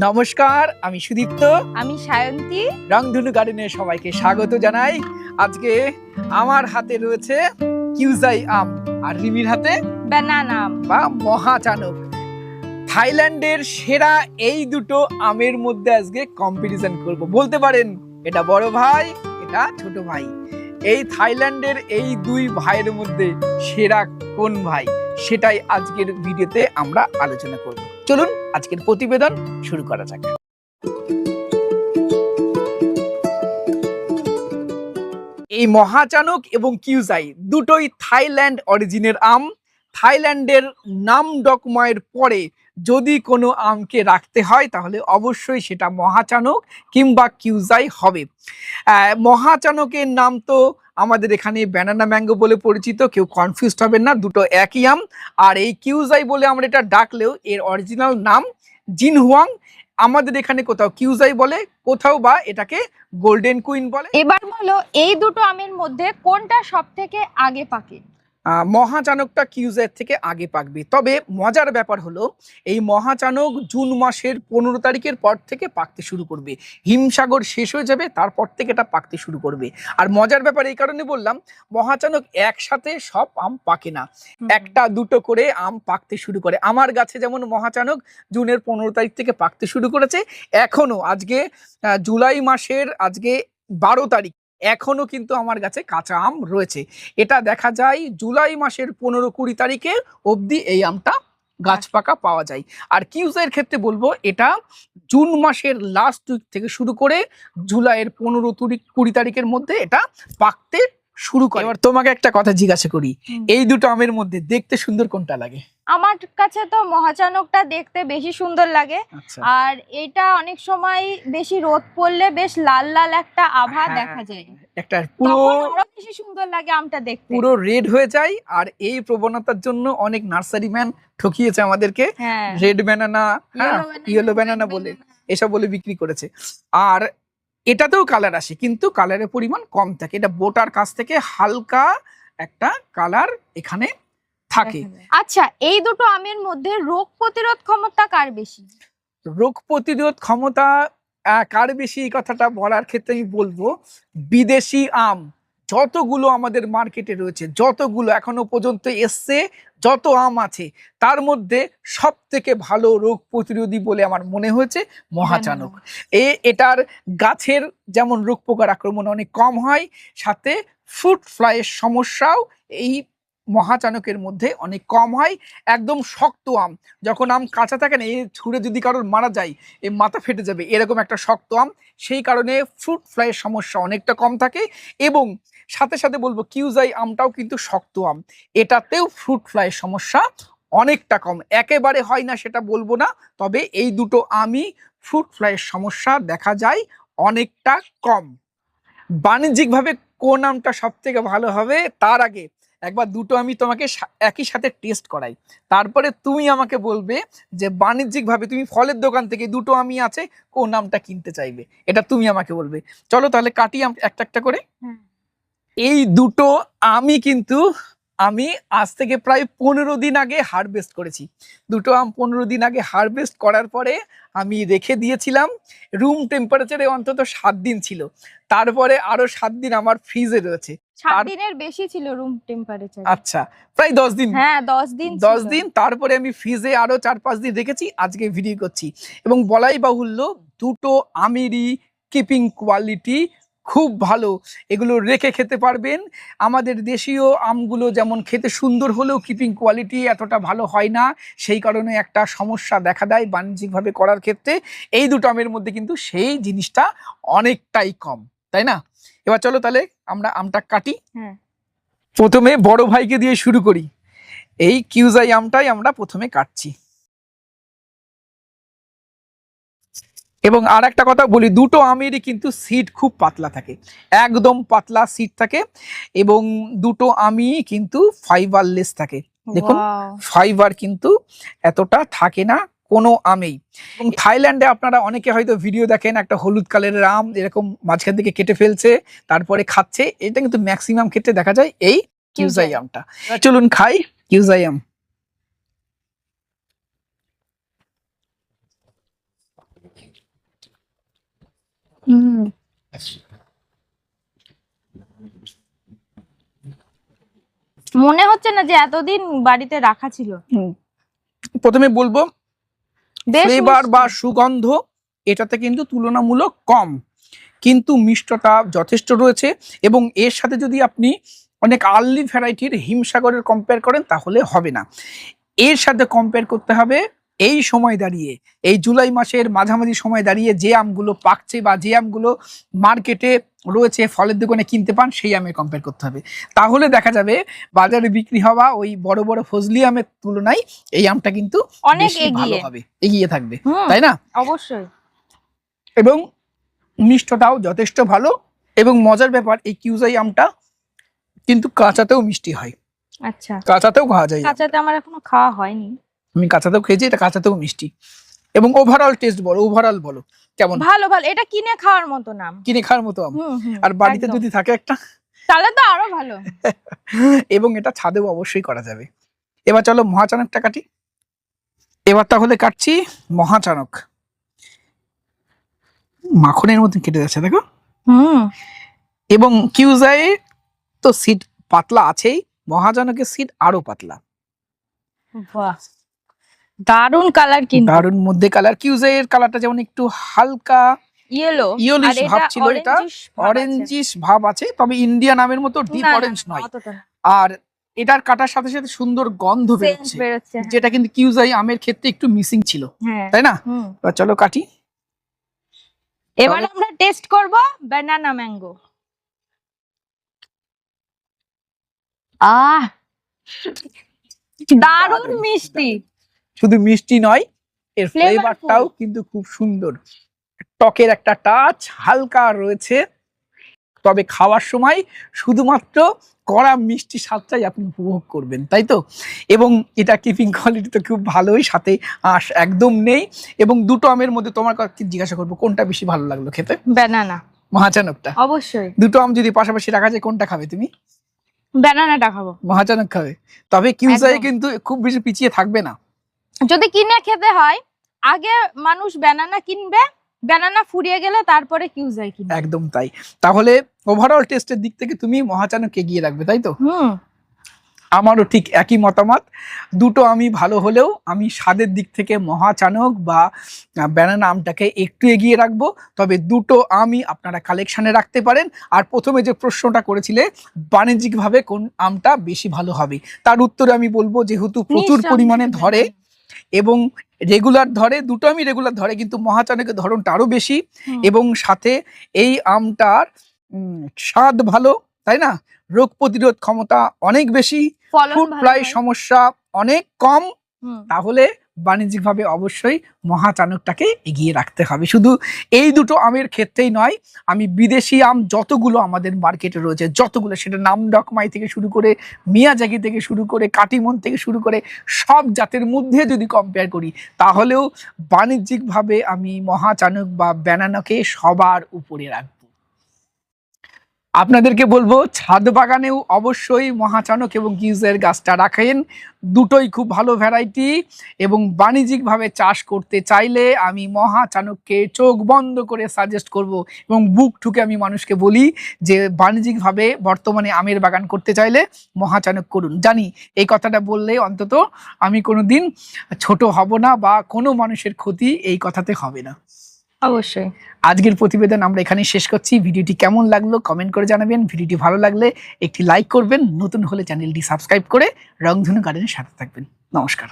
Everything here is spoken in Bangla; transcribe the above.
নমস্কার, আমি সুদীপ্ত, আমি সায়ন্তী। রংধনু গার্ডেনে সবাইকে স্বাগত জানাই। আজকে আমার হাতে রয়েছে কিউজাই আম আর রিমির হাতে বানানা আম বা মহাচানক। থাইল্যান্ডের সেরা এই দুটো আমের মধ্যে আজকে কম্পিটিশন করব। বলতে পারেন এটা বড় ভাই, এটা ছোট ভাই। এই থাইল্যান্ডের এই দুই ভাইয়ের মধ্যে সেরা কোন ভাই, সেটাই আজকের ভিডিওতে আমরা আলোচনা করব। চলুন আজকের প্রতিবেদন শুরু করা যাক। এই মহাচানক এবং কিউজাই দুটোই থাইল্যান্ড অরিজিনের আম। থাইল্যান্ডের নামডকমায়ের পরে যদি কোনো আমকে রাখতে হয় তাহলে অবশ্যই সেটা মহাচানক কিংবা কিউজাই হবে। মহাচানকের নাম তো আমাদের এখানে ব্যানানা ম্যাঙ্গো বলে পরিচিত, কেউ কনফিউজড হবেন না, দুটো একই আম। আর এই কিউজাই বলে আমরা এটা ডাকলেও এর অরিজিনাল নাম জিনহুয়াং। আমাদের এখানে কোথাও কিউজাই বলে, কোথাও বা এটাকে গোল্ডেন কুইন বলে। এবার বলো, এই দুটো আমের মধ্যে কোনটা সব থেকে আগে পাকে? মহাচানকটা কিউজাইয়ের থেকে আগে পাকবে। তবে মজার ব্যাপার হলো এই মহাচানক জুন মাসের 15 তারিখের পর থেকে পাকতে শুরু করবে। হিমসাগর শেষ হয়ে যাবে, তারপর থেকে এটা পাকতে শুরু করবে। আর মজার ব্যাপার এই কারণে বললাম, মহাচানক একসাথে সব আম পাকে না, একটা দুটো করে আম পাকতে শুরু করে। আমার গাছে যেমন মহাচানক জুনের 15 তারিখ থেকে পাকতে শুরু করেছে, এখনো আজকে জুলাই মাসের আজকে 12 তারিখ, এখনো কিন্তু আমার কাছে কাঁচা আম রয়েছে। এটা দেখা যায় জুলাই মাসের 15-20 তারিখে অবধি এই আমটা গাছ পাকা পাওয়া যায়। আর কিউজাইয়ের ক্ষেত্রে বলবো, এটা জুন মাসের লাস্ট উইক থেকে শুরু করে জুলাইয়ের 15-20 তারিখের মধ্যে এটা পাকতে শুরু করে। এবার তোমাকে একটা কথা জিজ্ঞাসা করি, এই দুটো আমের মধ্যে দেখতে সুন্দর কোনটা লাগে? আমার কাছে তো মহাচানকটা দেখতে বেশি সুন্দর লাগে। আর এটা অনেক সময় বেশি রোদ পড়লে বেশ লাল লাল একটা আভা দেখা যায়, একটা পুরো আরো বেশি সুন্দর লাগে আমটা দেখতে, পুরো রেড হয়ে যায়। আর এই প্রবণতার জন্য অনেক নার্সারি ম্যান ঠকিয়েছে আমাদেরকে, রেড ব্যানানা, ইয়েলো ব্যানানা বলে এসব বলে বিক্রি করেছে। আর এটাতেও কালার আসে, কিন্তু কালারের পরিমাণ কম থাকে। এটা বোটার কাছ থেকে হালকা একটা কালার এখানে থাকে। আচ্ছা, এই দুটো আমের মধ্যে রোগ প্রতিরোধ ক্ষমতা কার বেশি? রোগ প্রতিরোধ ক্ষমতা কার বেশি, এই কথাটা বলার ক্ষেত্রে আমি বলবো, বিদেশি আম যতগুলো আমাদের মার্কেটে রয়েছে, যতগুলো এখনো পর্যন্ত এসছে, যত আম আছে, তার মধ্যে সব থেকে ভালো রোগ প্রতিরোধী বলে আমার মনে হয়েছে মহাচানক। এটার গাছের যেমন রোগ পোকার আক্রমণ অনেক কম হয়, সাথে ফ্রুট ফ্লাইয়ের সমস্যাও এই মহাচানকের মধ্যে অনেক কম হয়। একদম শক্ত আম, যখন আম কাঁচা থাকে না, এই ছুঁড়ে যদি কারোর মারা যায় এই মাথা ফেটে যাবে, এরকম একটা শক্ত আম। সেই কারণে ফ্রুট ফ্লাইয়ের সমস্যা অনেকটা কম থাকে। এবং সাথে সাথে বলবো কিউজাই আমটাও কিন্তু শক্ত আম, এটাতেও ফ্রুট ফ্লাইয়ের সমস্যা অনেকটা কম। একেবারে হয় না সেটা বলবো না, তবে এই দুটো আমই ফ্রুট ফ্লাইয়ের সমস্যা দেখা যায় অনেকটা কম। বাণিজ্যিকভাবে কোন আমটা সব থেকে ভালো হবে তার আগে একবার দুটো আমি তোমাকে একই সাথে টেস্ট করাই, তারপরে তুমি আমাকে বলবে যে বাণিজ্যিকভাবে তুমি ফলের দোকান থেকে দুটো আমি আছে কোন আমটা কিনতে চাইবে, এটা তুমি আমাকে বলবে। চলো তাহলে কাটি একটা একটা করে। এই দুটো আমি কিন্তু আমি আজ থেকে প্রায় 15 দিন আগে হারভেস্ট করেছি। দুটো আম 15 দিন আগে হারভেস্ট করার পরে আমি রেখে দিয়েছিলাম রুম টেম্পারেচারে, অন্তত 7 দিন ছিল। তারপরে আরো 7 দিন আমার ফ্রিজে রয়েছে। 7 দিনের বেশি ছিল রুম টেম্পারেচার। আচ্ছা, প্রায় 10 দিন। হ্যাঁ, 10 দিন 10 দিন। তারপরে আমি ফ্রিজে আরো 4-5 দিন রেখেছি, আজকে ভিডিও করছি। এবং বলাই বাহুল্য, দুটো আমেরই কিপিং কোয়ালিটি খুব ভালো। এগুলো রেখে খেতে পারবেন। আমাদের দেশীয় আমগুলো যেমন খেতে সুন্দর হলেও কিপিং কোয়ালিটি এতটা ভালো হয় না, সেই কারণে একটা সমস্যা দেখা দেয় বাণিজ্যিকভাবে করার ক্ষেত্রে। এই দুটো আমের মধ্যে কিন্তু সেই জিনিসটা অনেকটাই কম, তাই না? এবার চলো তাহলে আমরা আমটা কাটি। প্রথমে বড় ভাইকে দিয়ে শুরু করি। এই কিউজাই আমটাই আমরা প্রথমে কাটছি। এবং আর একটা কথা বলি, দুটো আমেরই কিন্তু সিড খুব পাতলা থাকে, একদম পাতলা সিড থাকে। এবং দুটো আমই কিন্তু ফাইবারলেস থাকে। দেখুন, ফাইবার কিন্তু এতটা থাকে না কোনো আমেই। এবং থাইল্যান্ডে আপনারা অনেকে হয়তো ভিডিও দেখেন, একটা হলুদ কালারের আম এরকম মাঝখান থেকে কেটে ফেলছে তারপরে খাচ্ছে, এটা কিন্তু ম্যাক্সিমাম ক্ষেত্রে দেখা যায় এই কিউজাই আমটা। চলুন খাই কিউজাই আম। মনে হচ্ছে না যে এতদিন বাড়িতে রাখা ছিল। প্রথমে বলবো বেশ ফ্লেভার মিষ্টি। বা সুগন্ধ এটাতে কিন্তু তুলনামূলক কম, কিন্তু মিষ্টতা যথেষ্ট রয়েছে। এবং এর সাথে যদি আপনি অনেক আর্লি ভ্যারাইটির হিমসাগরের কম্পেয়ার করেন তাহলে হবে না। এর সাথে কম্পেয়ার করতে হবে এই সময় দাঁড়িয়ে, এই জুলাই মাসের মাঝামাঝি সময় দাঁড়িয়ে যে আমগুলো পাকছে বা যে আমগুলো মার্কেটে রয়েছে, ফলের দোকানে কিনতে পান, সেই আমের কম্পেয়ার করতে হবে। তাহলে দেখা যাবে বাজারে বিক্রি হওয়া ওই বড় বড় ফজলি আমের তুলনায় এই আমটা কিন্তু অনেক বেশি ভালো এগিয়ে। হবে, এগিয়ে থাকবে, হুম, তাই না? অবশ্যই। এবং মিষ্টতাও যথেষ্ট ভালো। এবং মজার ব্যাপার, এই কিউজাই আমটা কিন্তু কাঁচাতেও মিষ্টি হয়, আচ্ছা, কাঁচাতেও খাওয়া যায়। কাঁচাতে আমার এখনো খাওয়া হয়নি। আমি কাঁচাতেও খেয়েছি, এটা কাঁচাতেও মিষ্টি। এবং ওভারঅল টেস্ট বলো, ওভারঅল বলো কেমন? ভালো ভালো, এটা কিনে খাওয়ার মতো নাম। কিনে খাওয়ার মতো আম। হুম হুম, আর বাড়িতে একদম। যদি থাকে একটা, তাহলে তো আরো ভালো। এবং এটা ছাদেও অবশ্যই করা যাবে। এবার চলো মহাচানকটা কাটি। এবার তাহলে কাটছি মহাচানক। মাখনের মতন কেটে যাচ্ছে দেখো। হুম, এবং কিউজাই তো সিড পাতলা আছেই, মহাচানকের সিড আরো পাতলা। বাহ, দারুন কালার কিন্তু। দারুন মধ্যে কালার। কিউজাই এর কালারটা যেমন একটু হালকা ইয়েলো, ইয়েলোইশ আর ভাব এটা ছিল, এটা অরেঞ্জিশ ভাব আছে, তবে ইন্ডিয়ান আমের মতো ডিপ অরেঞ্জ নয়। আর এটার কাটার সাথে সাথে সুন্দর গন্ধ বেরোচ্ছে, বেরোচ্ছে। যেটা কিন্তু কিউজাই আমের ক্ষেত্রে একটু মিসিং ছিল, হ্যাঁ, তাই না? হুম। এবার চলো কাটি। এবার আমরা টেস্ট করব ব্যানানা ম্যাঙ্গো। আহ, দারুন মিষ্টি। শুধু মিষ্টি নয়, এর Flavorful। ফ্লেভারটাও কিন্তু খুব সুন্দর। টকের একটা টাচ হালকা রয়েছে, তবে খাওয়ার সময় শুধুমাত্র কড়া মিষ্টি স্বাদটাই আপনি উপভোগ করবেন, তাই তো? এবং এটা কিপিং কোয়ালিটি তো খুব ভালোই, সাথে আঁশ একদম নেই। এবং দুটো আমের মধ্যে তোমার কাছে জিজ্ঞাসা করবো কোনটা বেশি ভালো লাগলো খেতে? ব্যানানা, মহাচানকটা। অবশ্যই। দুটো আম যদি পাশাপাশি রাখা যায় কোনটা খাবে তুমি? ব্যানানাটা খাবো। মহাচানক খাবে। তবে কিউজাই একদম। কিন্তু খুব বেশি পিছিয়ে থাকবে না। যদি কিনে খেতে হয়, আগে মানুষ ব্যানানা কিনবে, ব্যানানা ফুরিয়ে গেলে তারপরে কিউজাই কিনবে। একদম তাই। তাহলে ওভারঅল টেস্টের দিক থেকে তুমি মহাচানক এগিয়ে রাখবে, তাই তো? হুম, আমারও ঠিক একই মতামত। দুটো আমি ভালো হলেও আমি স্বাদের দিক থেকে মহাচানক বা ব্যানানা আমটাকে একটু এগিয়ে রাখবো। তবে দুটো আমই আপনারা কালেকশানে রাখতে পারেন। আর প্রথমে যে প্রশ্নটা করেছিলে বাণিজ্যিকভাবে কোন আমটা বেশি ভালো হবে, তার উত্তরে আমি বলবো যেহেতু প্রচুর পরিমাণে ধরে এবং রেগুলার ধরে, দুটো আমি রেগুলার ধরে, কিন্তু মহাচানকের ধরনটা আরো বেশি। এবং সাথে এই আমটার স্বাদ ভালো, তাই না? রোগ প্রতিরোধ ক্ষমতা অনেক বেশি, ফুড ফ্লাই সমস্যা অনেক কম। তাহলে বাণিজ্যিকভাবে অবশ্যই মহাচানকটাকে এগিয়ে রাখতে হবে। শুধু এই দুটো আমের ক্ষেত্রেই নয়, আমি বিদেশি আম যতগুলো আমাদের মার্কেটে রয়েছে, যতগুলো, সেটা নামডকমাই থেকে শুরু করে মিয়াজাকি থেকে শুরু করে কাটিমন থেকে শুরু করে সব জাতের মধ্যে যদি কম্পেয়ার করি, তাহলেও বাণিজ্যিকভাবে আমি মহাচানক বা ব্যানানাকে সবার উপরে রাখবো। আপনাদেরকে বলবো ছাদ বাগানেও অবশ্যই মহাচানক এবং কিউজের গাছটা রাখেন। দুটোই খুব ভালো ভ্যারাইটি। এবং বাণিজ্যিকভাবে চাষ করতে চাইলে আমি মহাচানককে চোখ বন্ধ করে সাজেস্ট করব। এবং বুক ঠুকে আমি মানুষকে বলি যে বাণিজ্যিকভাবে বর্তমানে আমের বাগান করতে চাইলে মহাচানক করুন। জানি এই কথাটা বললে অন্তত আমি কোনোদিন ছোট হব না বা কোনো মানুষের ক্ষতি এই কথাতে হবে না। অবশ্যই। আজকের প্রতিবেদন আমরা এখানে শেষ করছি। ভিডিওটি কেমন লাগলো কমেন্ট করে জানাবেন। ভিডিওটি ভালো লাগলে একটি লাইক করবেন, নতুন হলে চ্যানেলটি সাবস্ক্রাইব করে রংধনু গার্ডেনের সাথে থাকবেন। নমস্কার।